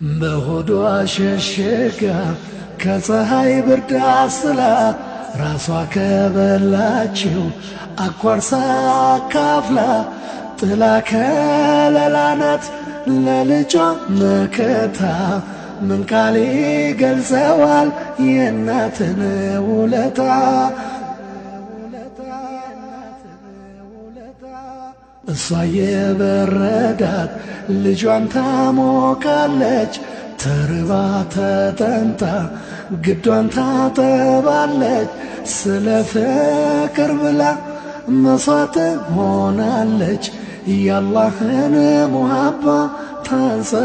በሆዷ ሸሸጋ ከፀሐይ ብርድ አስላ ራሷ ከበላችው አቋርሳ ካፍላ ጥላ ከለላናት ለልጇ መከታ ምን ቃል ይገልጸዋል የእናትን ውለታ እሷ የበረዳት ልጇን ታሞቃለች ተርባ ተጠንታ ግዷን ታጠባለች ስለ ፍቅር ብላ መስዋዕት ሆናለች የአላህን ሙሐባ ታንጸባርቃለች